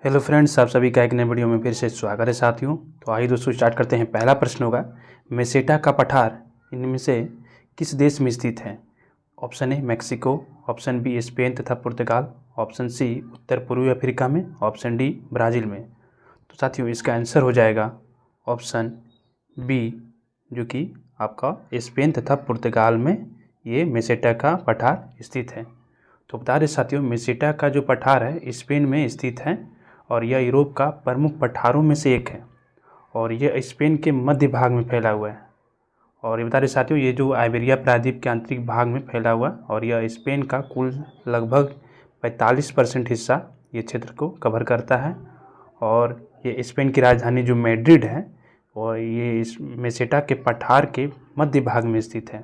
Hello friends, आप सभी का एक नए वीडियो में फिर से स्वागत है साथियों। तो आइए दोस्तों स्टार्ट करते हैं। पहला प्रश्न होगा, मेसेटा का पठार इनमें से किस देश में स्थित है? Option A Mexico, option B Spain तथा पुर्तगाल, ऑप्शन सी उत्तर पूर्वी अफ्रीका में, ऑप्शन डी ब्राज़ील में। तो साथियों इसका आंसर हो जाएगा ऑप्शन बी, जो कि आपका स्पेन तथा पुर्तगाल में ये मेसेटा का पठार स्थित है। तो बता दें साथियों, मेसेटा का जो पठार है स्पेन में स्थित है और यह यूरोप का प्रमुख पठारों में से एक है और यह स्पेन के मध्य भाग में फैला हुआ है। और ये बता दें साथियों, ये जो आइबेरिया प्रायद्वीप के आंतरिक भाग में फैला हुआ और यह स्पेन का कुल लगभग 45% हिस्सा ये क्षेत्र को कवर करता है। और ये स्पेन की राजधानी जो मैड्रिड है और ये इस मेसेटा के पठार के मध्य भाग में स्थित है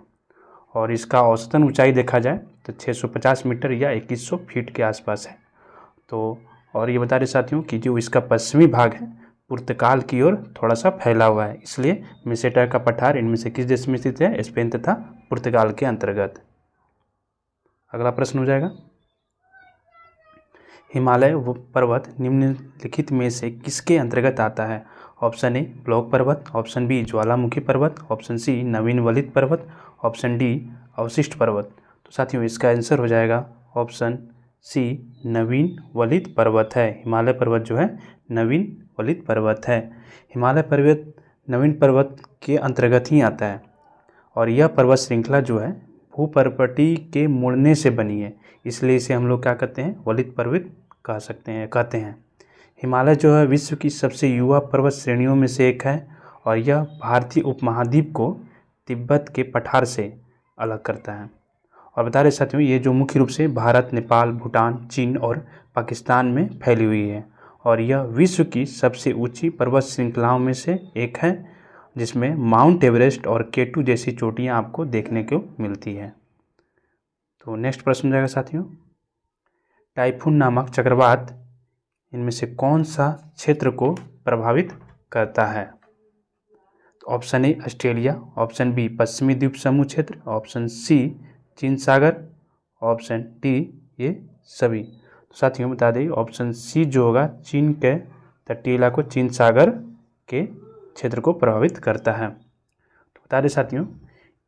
और इसका औसतन ऊंचाई देखा जाए तो 650 मीटर या 2100 फीट के आसपास है। तो और ये बता रहे साथियों कि जो इसका पश्चिमी भाग है पुर्तगाल की ओर थोड़ा सा फैला हुआ है, इसलिए मेसेटा का पठार इनमें से किस देश में स्थित है? स्पेन तथा पुर्तगाल के अंतर्गत। अगला प्रश्न हो जाएगा, हिमालय पर्वत निम्नलिखित में से किसके अंतर्गत आता है? ऑप्शन ए ब्लॉक पर्वत, ऑप्शन बी ज्वालामुखी पर्वत, ऑप्शन सी नवीन वलित पर्वत, ऑप्शन डी अवशिष्ट पर्वत। तो साथियों इसका आंसर हो जाएगा ऑप्शन सी नवीन वलित पर्वत है। हिमालय पर्वत जो है नवीन वलित पर्वत है। हिमालय पर्वत नवीन पर्वत के अंतर्गत ही आता है और यह पर्वत श्रृंखला जो है भूपर्वती के मुड़ने से बनी है, इसलिए इसे हम लोग क्या कहते हैं? वलित पर्वत कहते हैं। हिमालय जो है विश्व की सबसे युवा पर्वत श्रेणियों में से एक है और यह भारतीय उपमहाद्वीप को तिब्बत के पठार से अलग करता है। और बता रहे साथियों, ये जो मुख्य रूप से भारत, नेपाल, भूटान, चीन और पाकिस्तान में फैली हुई है और यह विश्व की सबसे ऊंची पर्वत श्रृंखलाओं में से एक है, जिसमें माउंट एवरेस्ट और केटू जैसी चोटियां आपको देखने को मिलती है। तो नेक्स्ट प्रश्न जाएगा साथियों, टाइफून नामक चक्रवात इनमें से कौन सा क्षेत्र को प्रभावित करता है? तो option A Australia, option B पश्चिमी द्वीप समूह क्षेत्र, ऑप्शन सी चीन सागर, ऑप्शन डी ये सभी। तो साथियों बता दें ऑप्शन सी जो होगा चीन के तटीय इलाकों चीन सागर के क्षेत्र को प्रभावित करता है। तो बता दें साथियों,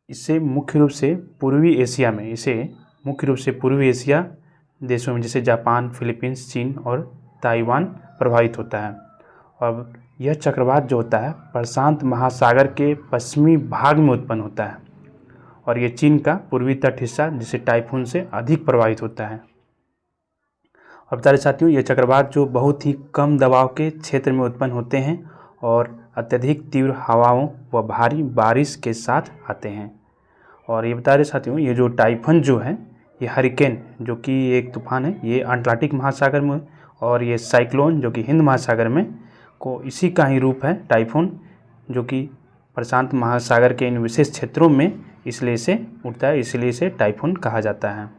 इसे मुख्य रूप से पूर्वी एशिया देशों में जैसे जापान, फिलीपींस, चीन और ताइवान प्रभावित होता है। और यह चक्रवात जो होता है प्रशांत महासागर के पश्चिमी भाग में उत्पन्न होता है और ये चीन का पूर्वी तट हिस्सा जिसे टाइफून से अधिक प्रभावित होता है। और बता रहे साथियों, ये चक्रवात जो बहुत ही कम दबाव के क्षेत्र में उत्पन्न होते हैं और अत्यधिक तीव्र हवाओं व भारी बारिश के साथ आते हैं। और ये बता रहे साथियों, ये जो टाइफून जो है ये हरिकेन जो कि एक तूफान है, ये अटलांटिक महासागर में और ये साइक्लोन जो कि हिंद महासागर में को इसी का ही रूप है टाइफून, जो कि प्रशांत महासागर के इन विशेष क्षेत्रों में इसलिए इसे उठता है, इसलिए इसे टाइफून कहा जाता है।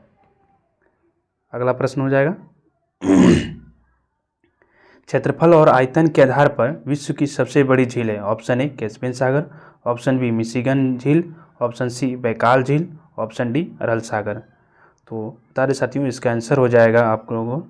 अगला प्रश्न हो जाएगा, क्षेत्रफल और आयतन के आधार पर विश्व की सबसे बड़ी झील है। ऑप्शन ए कैस्पियन सागर, ऑप्शन बी मिशिगन झील, ऑप्शन सी बैकाल झील, ऑप्शन डी अरल सागर। तो बता दें साथियों, इसका आंसर हो जाएगा आप लोगों को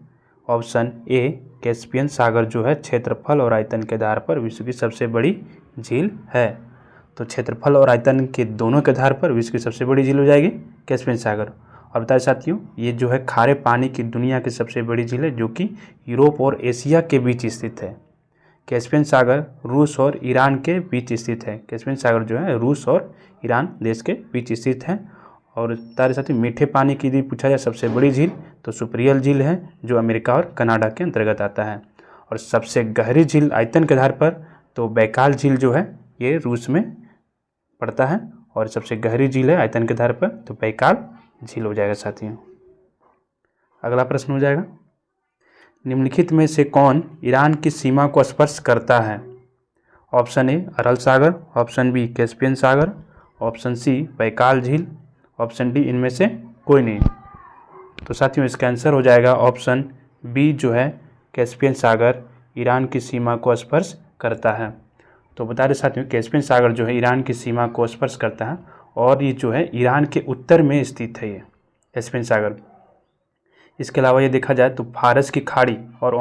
ऑप्शन ए कैस्पियन सागर जो है क्षेत्रफल और आयतन के आधार पर विश्व की सबसे बड़ी झील है। तो क्षेत्रफल और आयतन के दोनों के आधार पर विश्व की सबसे बड़ी झील हो जाएगी कैस्पियन सागर। और बताएं साथियों, ये जो है खारे पानी की दुनिया की सबसे बड़ी झील है जो कि यूरोप और एशिया के बीच स्थित है। कैस्पियन सागर रूस और ईरान के बीच स्थित है। कैस्पियन सागर जो है रूस और ईरान देश के बीच स्थित है। और तारे साथियों, मीठे पानी की यदि पूछा जाए सबसे बड़ी झील तो सुपरियल झील है जो अमेरिका और कनाडा के अंतर्गत आता है। और सबसे गहरी झील आयतन के आधार पर तो बैकाल झील जो है ये रूस में पड़ता है और सबसे गहरी झील है आयतन के आधार पर तो बैकाल झील हो जाएगा साथियों। अगला प्रश्न हो जाएगा, निम्नलिखित में से कौन ईरान की सीमा को स्पर्श करता है? ऑप्शन ए अरल सागर, ऑप्शन बी कैस्पियन सागर, ऑप्शन सी बैकाल झील, ऑप्शन डी इनमें से कोई नहीं। तो साथियों इसका आंसर हो जाएगा ऑप्शन बी जो है कैस्पियन सागर ईरान की सीमा को स्पर्श करता है। तो बता दें साथियों, कैस्पियन सागर जो है ईरान की सीमा को स्पर्श करता है और ये जो है ईरान के उत्तर में स्थित है ये कैस्पियन सागर। इसके अलावा ये देखा जाए तो फारस की खाड़ी और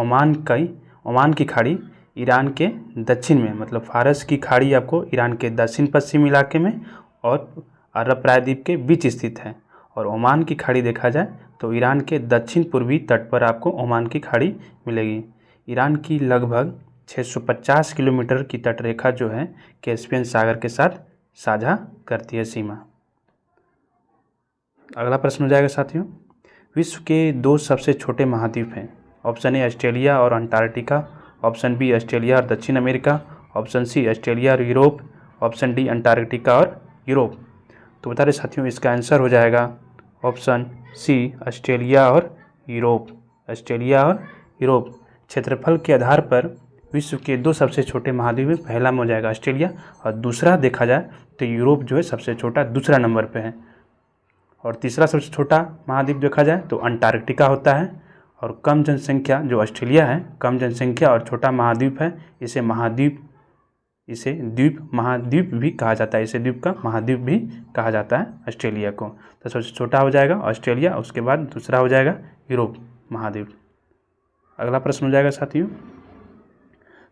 ओमान की खाड़ी ईरान के दक्षिण में, मतलब फारस की खाड़ी आपको ईरान के दक्षिण पश्चिम इलाके में और अरब प्रायद्वीप के बीच स्थित है। और ओमान की खाड़ी देखा जाए तो ईरान के दक्षिण पूर्वी तट पर आपको ओमान की खाड़ी मिलेगी। ईरान की लगभग 650 किलोमीटर की तटरेखा जो है कैस्पियन सागर के साथ साझा करती है सीमा। अगला प्रश्न हो जाएगा साथियों, विश्व के 2 सबसे छोटे महाद्वीप हैं। ऑप्शन ए ऑस्ट्रेलिया और अंटार्कटिका, ऑप्शन बी ऑस्ट्रेलिया और दक्षिण अमेरिका, ऑप्शन सी ऑस्ट्रेलिया और यूरोप, ऑप्शन डी अंटार्कटिका और यूरोप। तो बता रहे साथियों इसका आंसर हो जाएगा ऑप्शन सी ऑस्ट्रेलिया और यूरोप। ऑस्ट्रेलिया और यूरोप। क्षेत्रफल के आधार पर विश्व के 2 सबसे छोटे महाद्वीप में पहला में हो जाएगा ऑस्ट्रेलिया और दूसरा देखा जाए तो यूरोप जो है सबसे छोटा दूसरा नंबर पे है। और तीसरा सबसे छोटा महाद्वीप देखा जाए तो अंटार्कटिका होता है। और कम जनसंख्या जो ऑस्ट्रेलिया है, कम जनसंख्या और छोटा महाद्वीप है, इसे द्वीप महाद्वीप भी कहा जाता है, इसे द्वीप का महाद्वीप भी कहा जाता है ऑस्ट्रेलिया को। तो सबसे छोटा हो जाएगा ऑस्ट्रेलिया, उसके बाद दूसरा हो जाएगा यूरोप महाद्वीप। अगला प्रश्न हो जाएगा साथियों,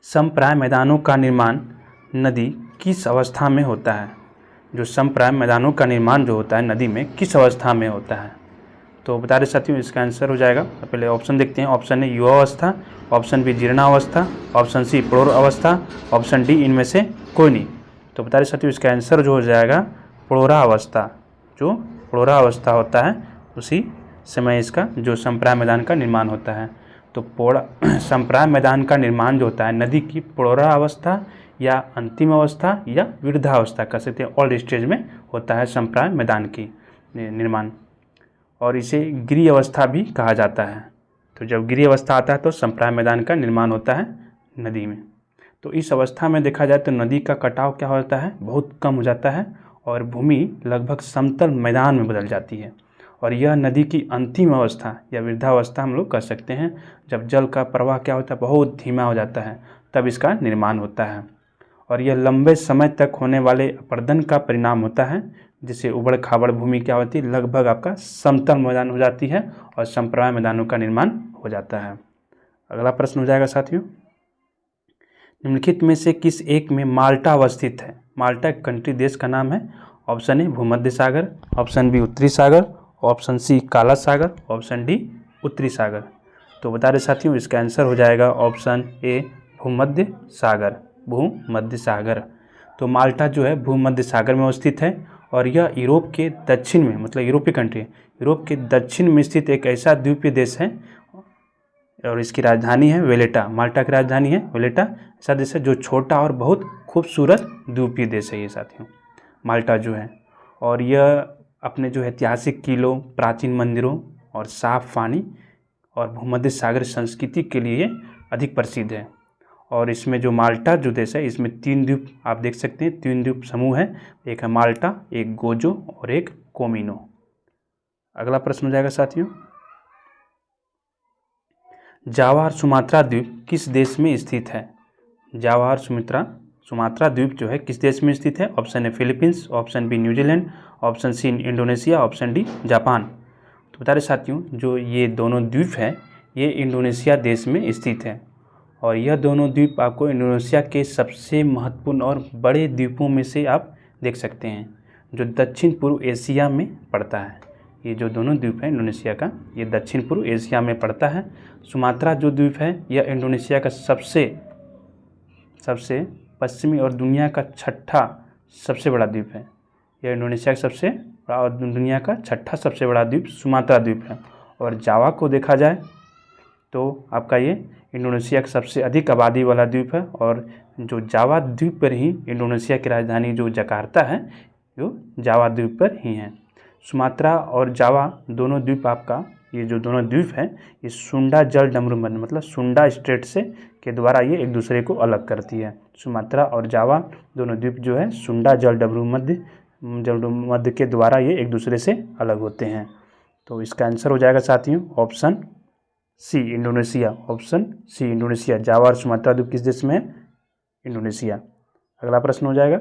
समप्राय मैदानों का निर्माण नदी किस अवस्था में होता है? जो समप्राय मैदानों का निर्माण जो होता है नदी में किस अवस्था में होता है? तो बता रहे साथियों इसका आंसर हो जाएगा, पहले ऑप्शन देखते हैं। ऑप्शन ए युवावस्था, ऑप्शन बी जीर्णावस्था, ऑप्शन सी प्रौढ़ अवस्था, ऑप्शन डी इनमें से कोई नहीं। तो बता रहे साथियों इसका आंसर जो हो जाएगा प्रौढ़ावस्था। जो प्रौढ़ावस्था होता है उसी समय इसका जो समप्राय मैदान का निर्माण होता है। तो समप्राय मैदान का निर्माण जो होता है नदी की प्रौढ़ावस्था या अंतिम अवस्था या वृद्धावस्था कह सकते हैं, ओल्ड स्टेज में होता है समप्राय मैदान की निर्माण, और इसे गिरी अवस्था भी कहा जाता है। तो जब गिरी अवस्था आता है तो समप्राय मैदान का निर्माण होता है नदी में। तो इस अवस्था में देखा जाए तो नदी का कटाव क्या होता है, बहुत कम हो जाता है और भूमि लगभग समतल मैदान में बदल जाती है। और यह नदी की अंतिम अवस्था या वृद्धावस्था हम लोग कह सकते हैं, जब जल का प्रवाह क्या होता है बहुत धीमा हो जाता है तब इसका निर्माण होता है। और यह लंबे समय तक होने वाले अपर्दन का परिणाम होता है, जिससे उबड़ खाबड़ भूमि क्या होती है लगभग आपका समतल मैदान हो जाती है और समप्राय मैदानों का निर्माण हो जाता है। अगला प्रश्न हो जाएगा साथियों, निम्नलिखित में से किस एक में माल्टा अवस्थित है? माल्टा एक कंट्री देश का नाम है। ऑप्शन ए भूमध्य सागर, ऑप्शन बी उत्तरी सागर, ऑप्शन सी काला सागर, ऑप्शन डी उत्तरी सागर। तो बता रहे साथियों इसका आंसर हो जाएगा ऑप्शन ए भूमध्य सागर। भूमध्य सागर। तो माल्टा जो है भूमध्य सागर में अवस्थित है और यह यूरोप के दक्षिण में, मतलब यूरोपीय कंट्री, यूरोप के दक्षिण में स्थित एक ऐसा द्वीपीय देश है और इसकी राजधानी है वेलेटा। माल्टा की राजधानी है वेलेटा। ऐसा देश है जो छोटा और बहुत खूबसूरत द्वीपीय देश है ये साथियों, माल्टा जो है। और यह अपने जो ऐतिहासिक किलों, प्राचीन मंदिरों और साफ पानी और भूमध्य सागर संस्कृति के लिए अधिक प्रसिद्ध है। और इसमें जो माल्टा जो देश है इसमें 3 द्वीप आप देख सकते हैं, 3 द्वीप समूह है, एक है माल्टा, एक गोजो और एक कोमिनो। अगला प्रश्न हो जाएगा साथियों, जावा और सुमात्रा द्वीप किस देश में स्थित है? जावा और सुमात्रा द्वीप जो है किस देश में स्थित है? Option A Philippines, option B New Zealand, option C Indonesia, option D Japan. तो बता रहे साथियों जो ये दोनों द्वीप हैं ये इंडोनेशिया देश में स्थित है और यह दोनों द्वीप आपको इंडोनेशिया के सबसे महत्वपूर्ण और बड़े द्वीपों में से आप देख सकते हैं, जो दक्षिण पूर्व एशिया में पड़ता है। ये जो दोनों द्वीप है इंडोनेशिया का, ये दक्षिण पूर्व एशिया में पड़ता है। सुमात्रा जो द्वीप है यह इंडोनेशिया का सबसे पश्चिमी और दुनिया का 6ठा सबसे बड़ा द्वीप है। यह इंडोनेशिया का सबसे बड़ा और दुनिया का 6ठा सबसे बड़ा द्वीप सुमात्रा द्वीप है। और जावा को देखा जाए तो आपका ये इंडोनेशिया का सबसे अधिक आबादी वाला द्वीप है और जो जावा द्वीप पर ही इंडोनेशिया की राजधानी जो जकार्ता है जो जावा द्वीप पर ही है। सुमात्रा और जावा दोनों द्वीप आपका, ये जो दोनों द्वीप हैं ये सुंडा जल डमरूमध्य मतलब सुंडा स्ट्रेट से के द्वारा ये एक दूसरे को अलग करती है। सुमात्रा और जावा दोनों द्वीप जो है सुंडा जल डमरूमध्य के द्वारा ये एक दूसरे से अलग होते हैं। तो इसका आंसर हो जाएगा साथियों option C Indonesia. Option C Indonesia. Java और सुमात्रा द्वीप किस देश में है? इंडोनेशिया। अगला प्रश्न हो जाएगा,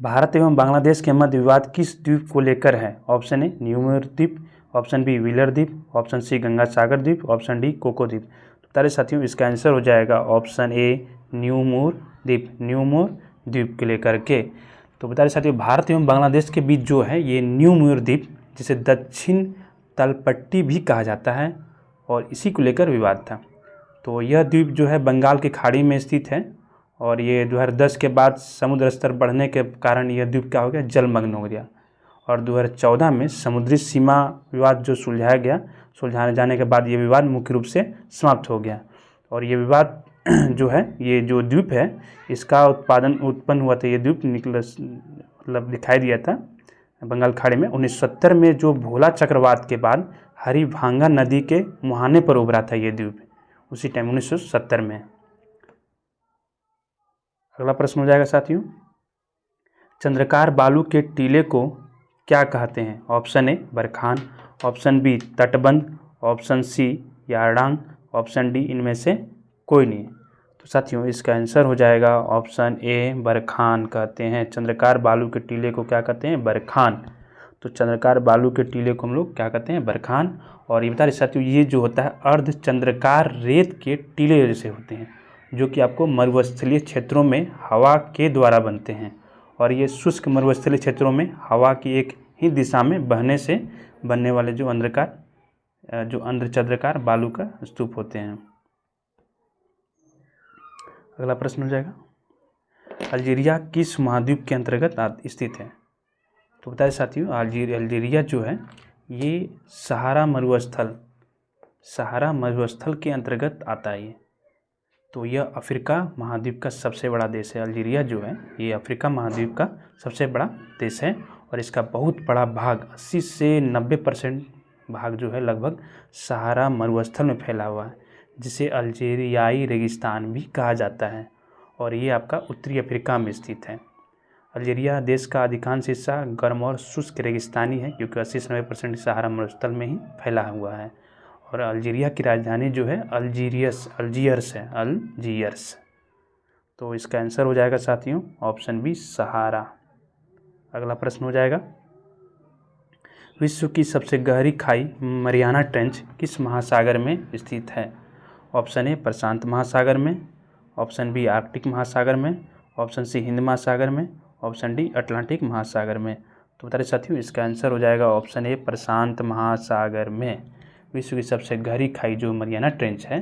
भारत एवं बांग्लादेश के मध्य विवाद किस द्वीप को लेकर है? ऑप्शन ए न्यूमोर द्वीप, ऑप्शन बी व्हीलर द्वीप, ऑप्शन सी गंगा सागर द्वीप, ऑप्शन डी कोको द्वीप। तो बता रहे साथियों इसका आंसर हो जाएगा ऑप्शन ए न्यूमोर द्वीप, न्यूमोर द्वीप के लेकर के। तो बता रहे साथियों भारत एवं बांग्लादेश के बीच जो है ये न्यूमोर द्वीप, जिसे दक्षिण तलपट्टी भी कहा जाता है, और इसी को लेकर विवाद था। तो यह द्वीप जो है बंगाल की खाड़ी में स्थित है, और ये 2010 के बाद समुद्र स्तर बढ़ने के कारण यह द्वीप क्या हो गया, जलमग्न हो गया। और 2014 में समुद्री सीमा विवाद जो सुलझाए जाने के बाद ये विवाद मुख्य रूप से समाप्त हो गया। और ये विवाद जो है, ये जो द्वीप है इसका उत्पन्न हुआ था, ये द्वीप मतलब दिखाई दिया था बंगाल खाड़ी में 1970 में, जो भोला चक्रवात के बाद हरिभांगा नदी के मुहाने पर उभरा था ये द्वीप, उसी टाइम 1970 में। अगला प्रश्न हो जाएगा साथियों, चंद्रकार बालू के टीले को क्या कहते हैं? Option A barchan, option B तटबंध, option C yardang, option D इनमें से कोई नहीं। तो साथियों इसका आंसर हो जाएगा ऑप्शन ए बरखान कहते हैं। चंद्रकार बालू के टीले को क्या कहते हैं? बरखान। तो चंद्रकार बालू के टीले को हम लोग क्या कहते हैं? बरखान। और ये बता रहे साथियों ये जो होता है अर्ध चंद्रकार रेत के टीले जैसे होते हैं, जो कि आपको मरुस्थलीय क्षेत्रों में हवा के द्वारा बनते हैं, और ये शुष्क मरुस्थलीय क्षेत्रों में हवा की एक ही दिशा में बहने से बनने वाले जो अर्धचंद्राकार बालू का स्तूप होते हैं। अगला प्रश्न हो जाएगा, अल्जीरिया किस महाद्वीप के अंतर्गत स्थित है? तो बताइए साथियों अल्जीरिया जो है ये सहारा मरुस्थल के अंतर्गत आता है। तो यह अफ्रीका महाद्वीप का सबसे बड़ा देश है। अल्जीरिया जो है ये अफ्रीका महाद्वीप का सबसे बड़ा देश है, और इसका बहुत बड़ा भाग 80 से 90% भाग जो है लगभग सहारा मरुस्थल में फैला हुआ है, जिसे अल्जीरियाई रेगिस्तान भी कहा जाता है, और ये आपका उत्तरी अफ्रीका में स्थित है। अल्जीरिया देश का अधिकांश हिस्सा गर्म और शुष्क रेगिस्तानी है, क्योंकि 80 से 90% सहारा मरुस्थल में ही फैला हुआ है। और अल्जीरिया की राजधानी जो है अल्जीयर्स है, अल्जीयर्स। तो इसका आंसर हो जाएगा साथियों ऑप्शन बी सहारा। अगला प्रश्न हो जाएगा, विश्व की सबसे गहरी खाई मरियाना ट्रेंच किस महासागर में स्थित है? ऑप्शन ए प्रशांत महासागर में, ऑप्शन बी आर्कटिक महासागर में, ऑप्शन सी हिंद महासागर में, ऑप्शन डी अटलांटिक महासागर में। तो बता रहे साथियों इसका आंसर हो जाएगा ऑप्शन ए प्रशांत महासागर में। विश्व की सबसे गहरी खाई जो मरियाना ट्रेंच है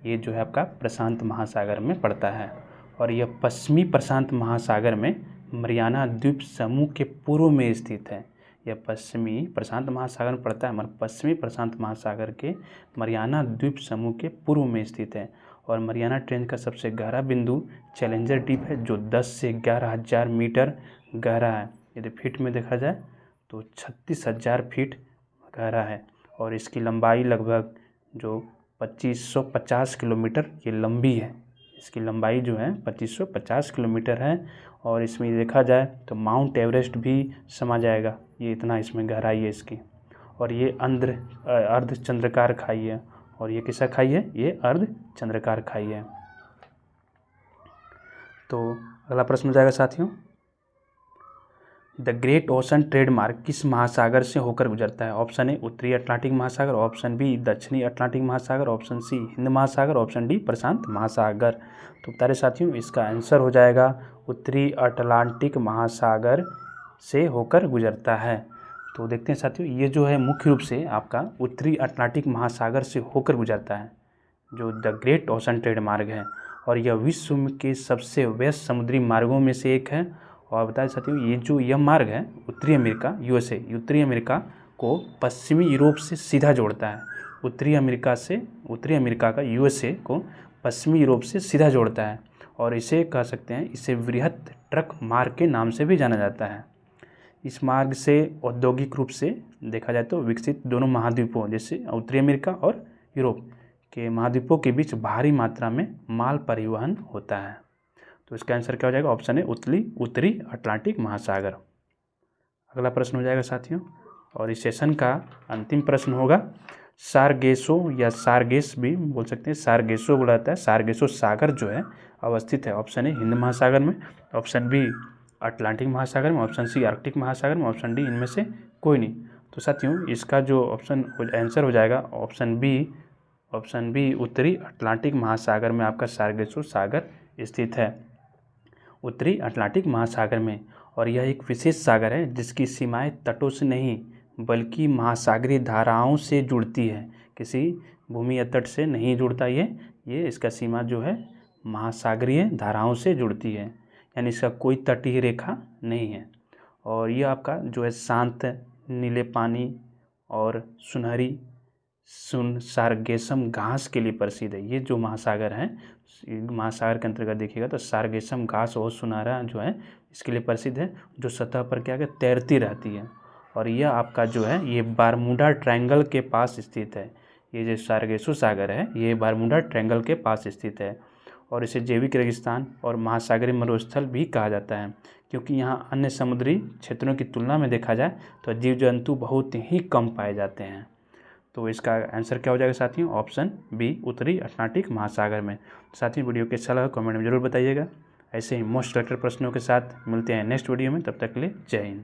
ये जो है आपका प्रशांत महासागर में पड़ता है, और यह पश्चिमी प्रशांत महासागर में मरियाना द्वीप समूह के पूर्व में स्थित है। यह पश्चिमी प्रशांत महासागर में पड़ता है, मगर पश्चिमी प्रशांत महासागर के मरियाना द्वीप समूह के पूर्व में स्थित है। और मरियाना ट्रेंच का सबसे गहरा बिंदु चैलेंजर डीप है, जो 10 से 11,000 मीटर गहरा है। यदि फीट में देखा जाए तो 36,000 फीट गहरा है, और इसकी लंबाई लगभग जो 2550 किलोमीटर ये लंबी है। इसकी लंबाई जो है 2550 किलोमीटर है, और इसमें देखा जाए तो माउंट एवरेस्ट भी समा जाएगा, ये इतना इसमें गहराई है इसकी। और ये अर्ध चंद्रकार खाई है, और ये किसा खाई है? ये अर्ध चंद्रकार खाई है। तो अगला प्रश्न हो जाएगा साथियों, द ग्रेट ओशन ट्रेडमार्क किस महासागर से होकर गुजरता है? ऑप्शन ए उत्तरी अटलांटिक महासागर, ऑप्शन बी दक्षिणी अटलांटिक महासागर, ऑप्शन सी हिंद महासागर, ऑप्शन डी प्रशांत महासागर। तो बता रहे साथियों इसका आंसर हो जाएगा उत्तरी अटलांटिक महासागर से होकर गुजरता है। तो देखते हैं साथियों ये जो है मुख्य रूप से आपका उत्तरी अटलांटिक महासागर से होकर गुजरता है, जो द ग्रेट ओशन ट्रेडमार्क है, और यह विश्व के सबसे व्यस्त समुद्री मार्गों में से एक है। और बताएं साथियों यह मार्ग है उत्तरी अमेरिका उत्तरी अमेरिका को पश्चिमी यूरोप से सीधा जोड़ता है। उत्तरी अमेरिका का यूएसए को पश्चिमी यूरोप से सीधा जोड़ता है, और इसे कह सकते हैं इसे वृहत ट्रक मार्ग के नाम से भी जाना जाता है। इस मार्ग से औद्योगिक रूप से देखा जाए तो विकसित दोनों महाद्वीपों जैसे उत्तरी अमेरिका और यूरोप के महाद्वीपों के बीच भारी मात्रा में माल परिवहन होता है। तो इसका आंसर क्या हो जाएगा? ऑप्शन है उत्तरी अटलांटिक महासागर। अगला प्रश्न हो जाएगा साथियों, और इस सेशन का अंतिम प्रश्न होगा, सारगेसो या सारगेस भी बोल सकते हैं, सारगेसो बोला जाता है, सारगेसो सागर जो है अवस्थित है। ऑप्शन ए हिंद महासागर में, ऑप्शन बी अटलांटिक महासागर में, ऑप्शन सी आर्कटिक महासागर में, ऑप्शन डी इनमें से कोई नहीं। तो साथियों इसका जो ऑप्शन आंसर हो जाएगा ऑप्शन बी ऑप्शन बी उत्तरी अटलांटिक महासागर में आपका सारगेसो सागर स्थित है, उत्तरी अटलांटिक महासागर में। और यह एक विशेष सागर है जिसकी सीमाएं तटों से नहीं बल्कि महासागरीय धाराओं से जुड़ती है, किसी भूमि या तट से नहीं जुड़ता ये इसका सीमा जो है महासागरीय धाराओं से जुड़ती है, यानी इसका कोई तटीय रेखा नहीं है। और ये आपका जो है शांत नीले पानी और सुनहरी सारगेसम घास के लिए प्रसिद्ध है। ये जो महासागर है, महासागर के अंतर्गत देखिएगा तो सारगेसम घास और सुनहरा जो है इसके लिए प्रसिद्ध है, जो सतह पर क्या है तैरती रहती है। और यह आपका जो है ये बारमूडा ट्रायंगल के पास स्थित है। ये जो सारगेसो सागर है ये बारमूडा ट्रायंगल के पास स्थित है। और इसे जैविक रेगिस्तान और महासागरीय मरुस्थल भी कहा जाता है, क्योंकि यहाँ अन्य समुद्री क्षेत्रों की तुलना में देखा जाए तो जीव जंतु बहुत ही कम पाए जाते हैं। तो इसका आंसर क्या हो जाएगा साथियों? ऑप्शन बी उत्तरी अटलांटिक महासागर में। साथियों वीडियो कैसा लगा कमेंट में जरूर बताइएगा। ऐसे ही मोस्ट सिलेक्टेड प्रश्नों के साथ मिलते हैं नेक्स्ट वीडियो में, तब तक के लिए जय हिंद।